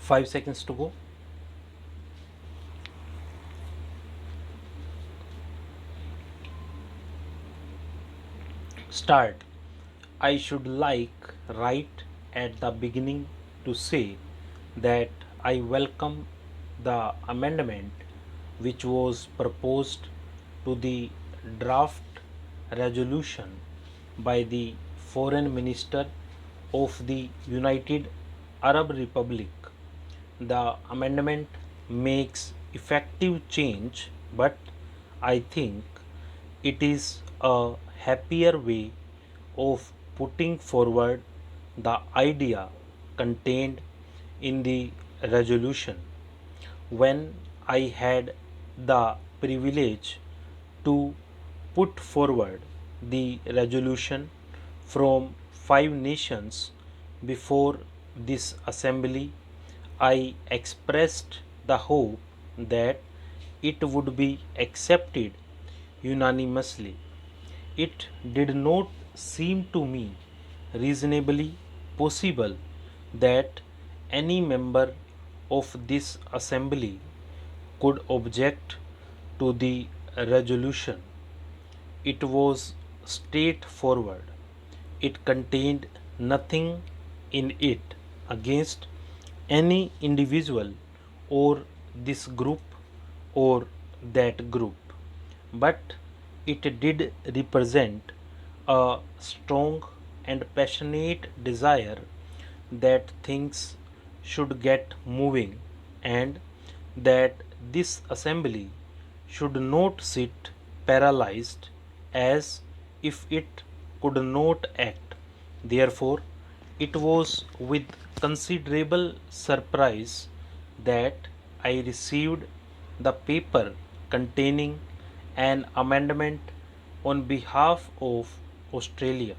5 seconds to go. Start. I should like right at the beginning to say that I welcome the amendment which was proposed to the draft resolution by the Foreign Minister of the United Arab Republic. The amendment makes effective change, but I think it is a happier way of putting forward the idea contained in the resolution. When I had the privilege to put forward the resolution from 5 nations before this assembly, I expressed the hope that it would be accepted unanimously. It did not seem to me reasonably possible that any member of this assembly could object to the resolution. It was straightforward. It contained nothing in it against any individual or this group or that group, but it did represent a strong and passionate desire that things should get moving and that this assembly should not sit paralyzed as if it could not act. Therefore, it was with considerable surprise that I received the paper containing an amendment on behalf of Australia.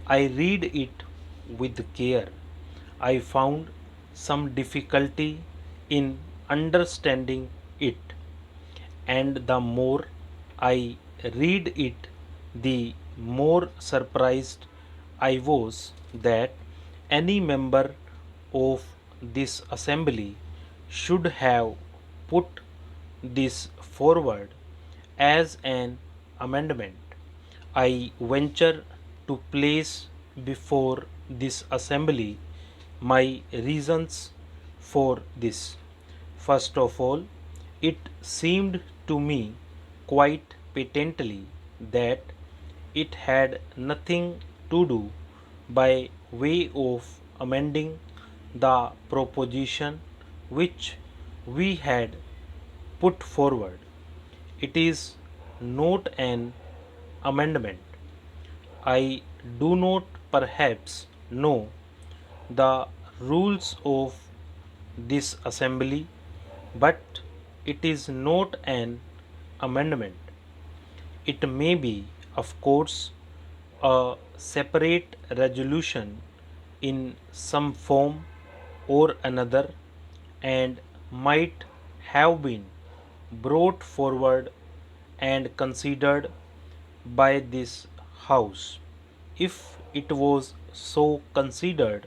I read it with care. I found some difficulty in understanding it, and the more I read it, the more surprised I was that any member of this assembly should have put this forward as an amendment. I venture to place before this assembly my reasons for this. First of all, it seemed to me quite patently that it had nothing to do by way of amending the proposition which we had put forward. It is not an amendment. I do not perhaps know the rules of this assembly, but it is not an amendment. It may be, of course, a separate resolution in some form or another and might have been brought forward and considered by this House. If it was so considered,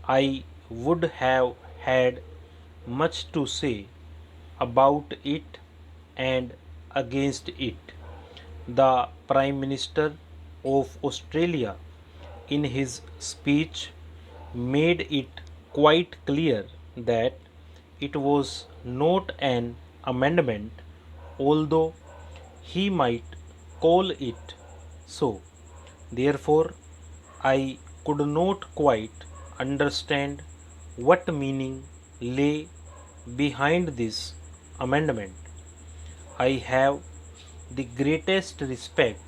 I would have had much to say about it and against it. The Prime Minister of Australia, in his speech, made it quite clear that it was not an amendment, although he might call it so. Therefore, I could not quite understand what meaning lay behind this amendment. I have the greatest respect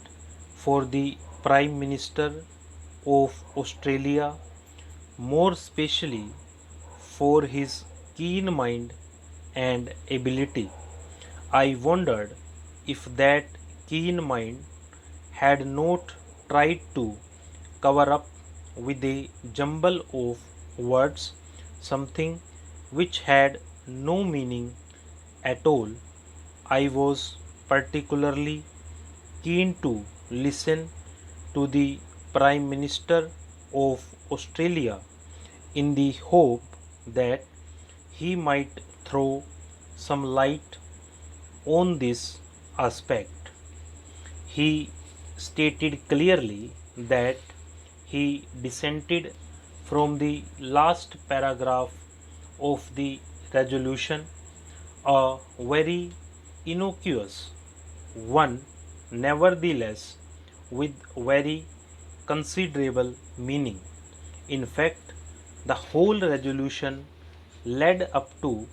for the Prime Minister of Australia, more especially for his keen mind and ability. I wondered if that keen mind had not tried to cover up with a jumble of words something which had no meaning at all. I was particularly keen to listen to the Prime Minister of Australia in the hope that he might throw some light on this aspect. He stated clearly that he dissented from the last paragraph of the resolution, a very innocuous one, nevertheless, with very considerable meaning. In fact, the whole resolution led up to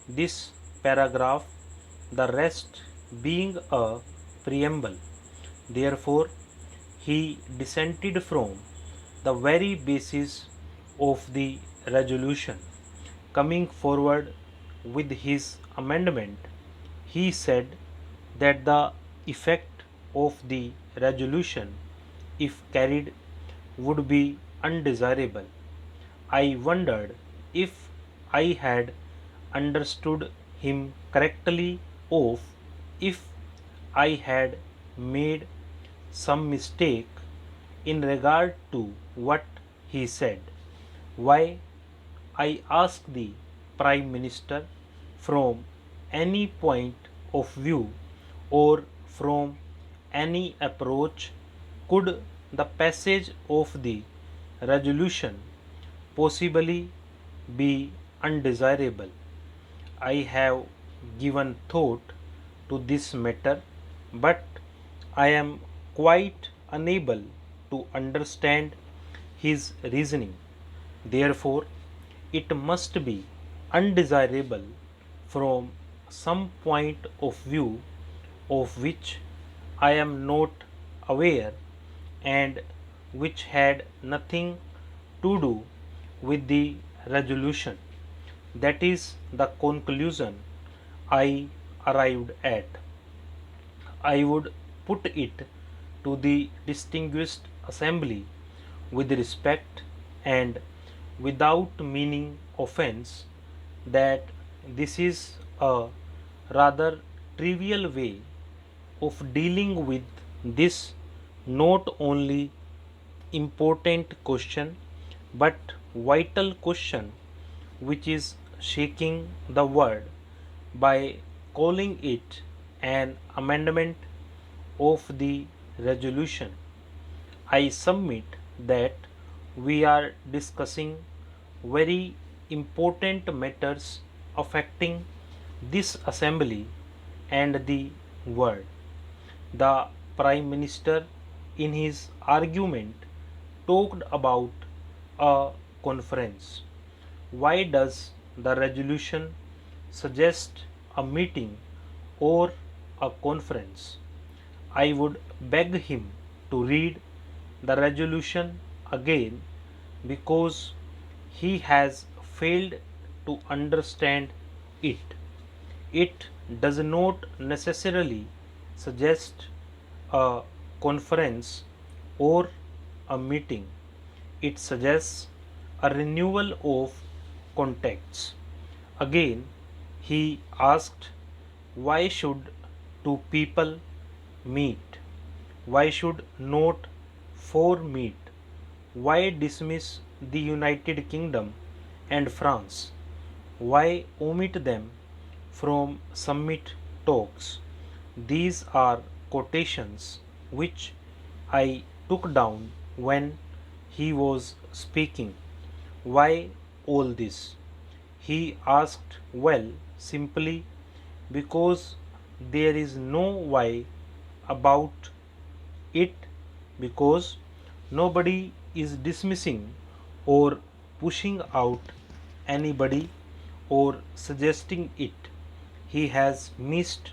this paragraph, the rest being a preamble. Therefore, he dissented from the very basis of the resolution. Coming forward with his amendment, he said that the effect of the resolution, if carried, would be undesirable. I wondered if I had understood him correctly, or if I had made some mistake in regard to what he said. Why, I asked the Prime Minister, from any point of view or from any approach, could the passage of the resolution possibly be undesirable? I have given thought to this matter, but I am quite unable to understand his reasoning. Therefore, it must be undesirable from some point of view of which I am not aware, and which had nothing to do with the resolution. That is the conclusion I arrived at. I would put it to the distinguished assembly with respect and without meaning offense that this is a rather trivial way of dealing with this not only important question but vital question, which is shaking the world, by calling it an amendment of the resolution. I submit that we are discussing very important matters affecting this assembly and the world. The Prime Minister, in his argument, talked about a conference. Why does the resolution suggest a meeting or a conference? I would beg him to read the resolution again, because he has failed to understand it. It does not necessarily suggest a conference or a meeting. It suggests a renewal of contacts. Again, he asked, why should two people meet? Why should not four meet? Why dismiss the United Kingdom and France? Why omit them from summit talks? These are quotations which I took down when he was speaking. Why all this? He asked. Well, simply because there is no why about it, because nobody is dismissing or pushing out anybody or suggesting it. He has missed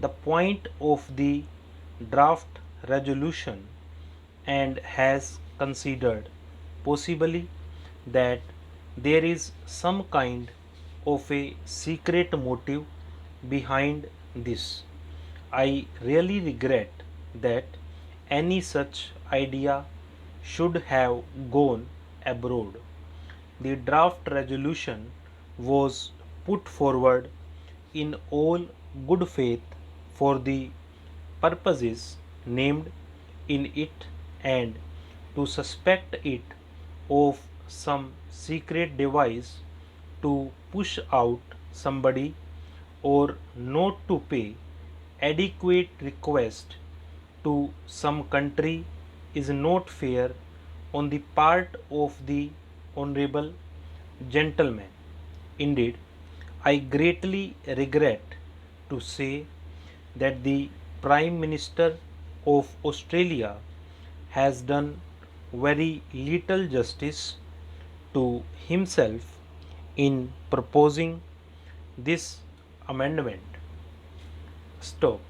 the point of the draft resolution and has considered possibly that there is some kind of a secret motive behind this. I really regret that any such idea should have gone abroad. The draft resolution was put forward in all good faith for the purposes named in it, and to suspect it of some secret device to push out somebody or not to pay adequate request to some country is not fair on the part of the honorable gentleman. Indeed, I greatly regret to say that the Prime Minister of Australia has done very little justice to himself in proposing this amendment. Stop.